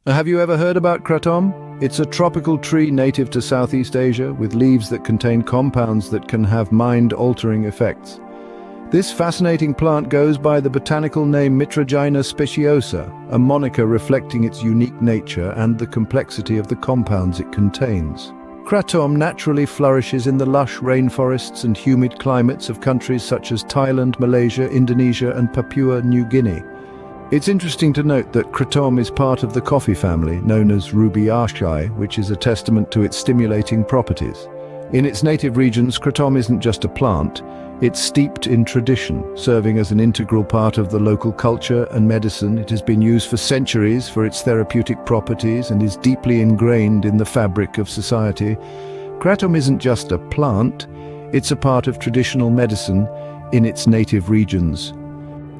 Have you ever heard about Kratom? It's a tropical tree native to Southeast Asia with leaves that contain compounds that can have mind-altering effects. This fascinating plant goes by the botanical name Mitragyna speciosa, a moniker reflecting its unique nature and the complexity of the compounds it contains. Kratom naturally flourishes in the lush rainforests and humid climates of countries such as Thailand, Malaysia, Indonesia, and Papua New Guinea. It's interesting to note that Kratom is part of the coffee family, known as Rubiaceae, which is a testament to its stimulating properties. In its native regions, Kratom isn't just a plant, it's steeped in tradition, serving as an integral part of the local culture and medicine. It has been used for centuries for its therapeutic properties and is deeply ingrained in the fabric of society. Kratom isn't just a plant, it's a part of traditional medicine in its native regions.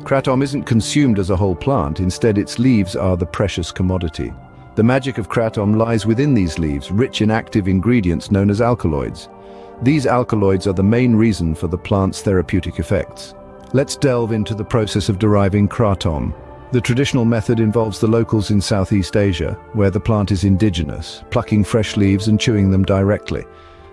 Kratom isn't consumed as a whole plant, instead its leaves are the precious commodity. The magic of Kratom lies within these leaves, rich in active ingredients known as alkaloids. These alkaloids are the main reason for the plant's therapeutic effects. Let's delve into the process of deriving Kratom. The traditional method involves the locals in Southeast Asia, where the plant is indigenous, plucking fresh leaves and chewing them directly.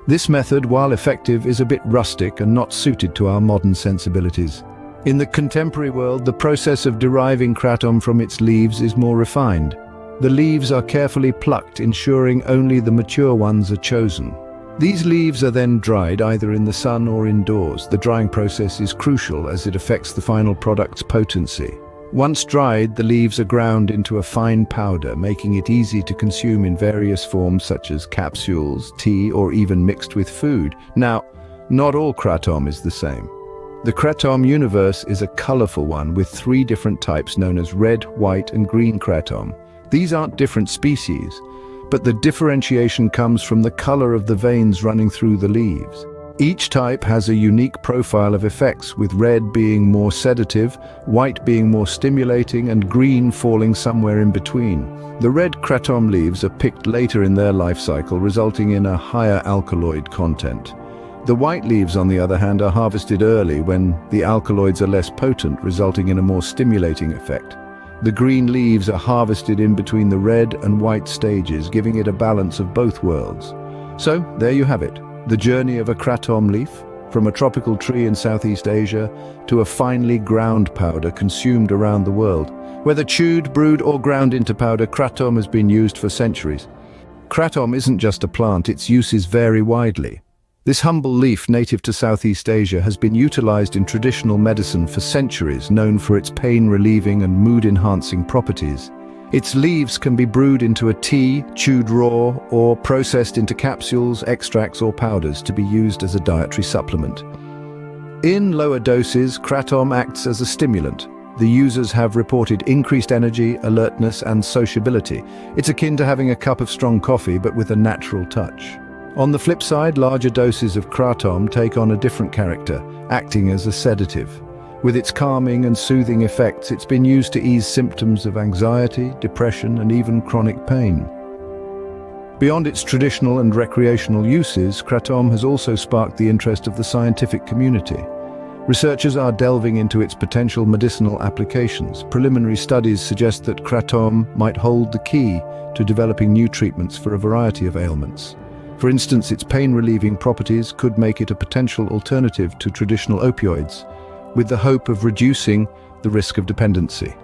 This method, while effective, is a bit rustic and not suited to our modern sensibilities. In the contemporary world, the process of deriving Kratom from its leaves is more refined. The leaves are carefully plucked, ensuring only the mature ones are chosen. These leaves are then dried either in the sun or indoors. The drying process is crucial as it affects the final product's potency. Once dried, the leaves are ground into a fine powder, making it easy to consume in various forms such as capsules, tea, or even mixed with food. Now, not all Kratom is the same. The Kratom universe is a colorful one with 3 different types known as red, white, and green Kratom. These aren't different species, but the differentiation comes from the color of the veins running through the leaves. Each type has a unique profile of effects, with red being more sedative, white being more stimulating, and green falling somewhere in between. The red Kratom leaves are picked later in their life cycle, resulting in a higher alkaloid content. The white leaves, on the other hand, are harvested early when the alkaloids are less potent, resulting in a more stimulating effect. The green leaves are harvested in between the red and white stages, giving it a balance of both worlds. So, there you have it, the journey of a Kratom leaf, from a tropical tree in Southeast Asia to a finely ground powder consumed around the world. Whether chewed, brewed, or ground into powder, Kratom has been used for centuries. Kratom isn't just a plant, its uses vary widely. This humble leaf, native to Southeast Asia, has been utilized in traditional medicine for centuries, known for its pain-relieving and mood-enhancing properties. Its leaves can be brewed into a tea, chewed raw, or processed into capsules, extracts, or powders to be used as a dietary supplement. In lower doses, Kratom acts as a stimulant. The users have reported increased energy, alertness, and sociability. It's akin to having a cup of strong coffee, but with a natural touch. On the flip side, larger doses of Kratom take on a different character, acting as a sedative. With its calming and soothing effects, it's been used to ease symptoms of anxiety, depression, and even chronic pain. Beyond its traditional and recreational uses, Kratom has also sparked the interest of the scientific community. Researchers are delving into its potential medicinal applications. Preliminary studies suggest that Kratom might hold the key to developing new treatments for a variety of ailments. For instance, its pain-relieving properties could make it a potential alternative to traditional opioids, with the hope of reducing the risk of dependency.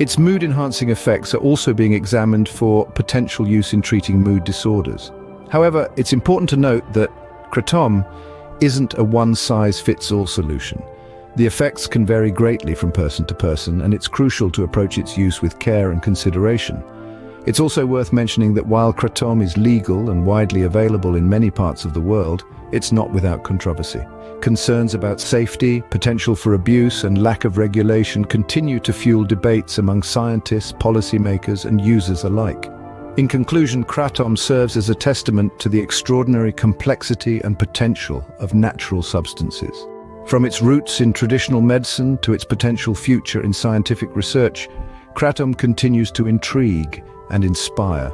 Its mood-enhancing effects are also being examined for potential use in treating mood disorders. However, it's important to note that Kratom isn't a one-size-fits-all solution. The effects can vary greatly from person to person, and it's crucial to approach its use with care and consideration. It's also worth mentioning that while Kratom is legal and widely available in many parts of the world, it's not without controversy. Concerns about safety, potential for abuse, and lack of regulation continue to fuel debates among scientists, policymakers, and users alike. In conclusion, Kratom serves as a testament to the extraordinary complexity and potential of natural substances. From its roots in traditional medicine to its potential future in scientific research, Kratom continues to intrigue and inspire.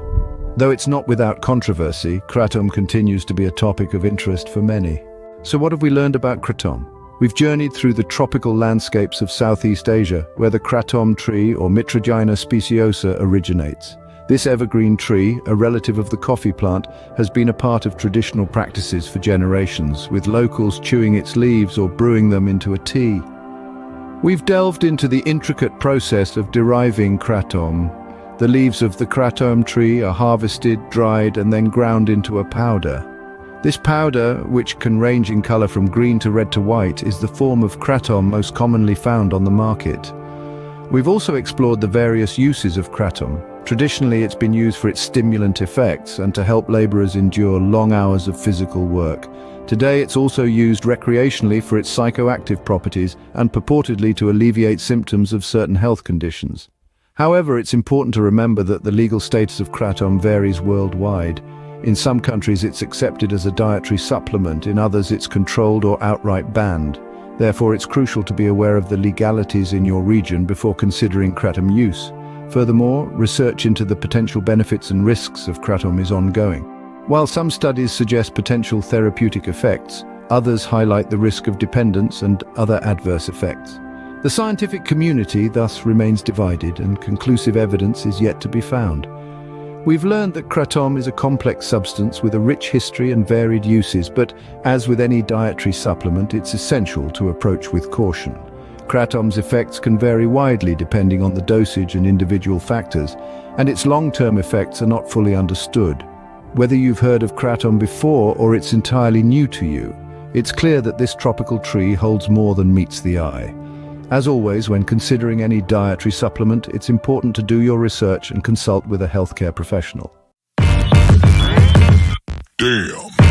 Though it's not without controversy, Kratom continues to be a topic of interest for many. So what have we learned about Kratom? We've journeyed through the tropical landscapes of Southeast Asia, where the Kratom tree or Mitragyna speciosa originates. This evergreen tree, a relative of the coffee plant, has been a part of traditional practices for generations, with locals chewing its leaves or brewing them into a tea. We've delved into the intricate process of deriving kratom. The leaves of the kratom tree are harvested, dried, and then ground into a powder. This powder, which can range in color from green to red to white, is the form of kratom most commonly found on the market. We've also explored the various uses of kratom. Traditionally, it's been used for its stimulant effects and to help laborers endure long hours of physical work. Today, it's also used recreationally for its psychoactive properties and purportedly to alleviate symptoms of certain health conditions. However, it's important to remember that the legal status of kratom varies worldwide. In some countries, it's accepted as a dietary supplement. In others, it's controlled or outright banned. Therefore, it's crucial to be aware of the legalities in your region before considering kratom use. Furthermore, research into the potential benefits and risks of kratom is ongoing. While some studies suggest potential therapeutic effects, others highlight the risk of dependence and other adverse effects. The scientific community thus remains divided, and conclusive evidence is yet to be found. We've learned that kratom is a complex substance with a rich history and varied uses, but as with any dietary supplement, it's essential to approach with caution. Kratom's effects can vary widely depending on the dosage and individual factors, and its long-term effects are not fully understood. Whether you've heard of kratom before or it's entirely new to you, it's clear that this tropical tree holds more than meets the eye. As always, when considering any dietary supplement, it's important to do your research and consult with a healthcare professional. Damn.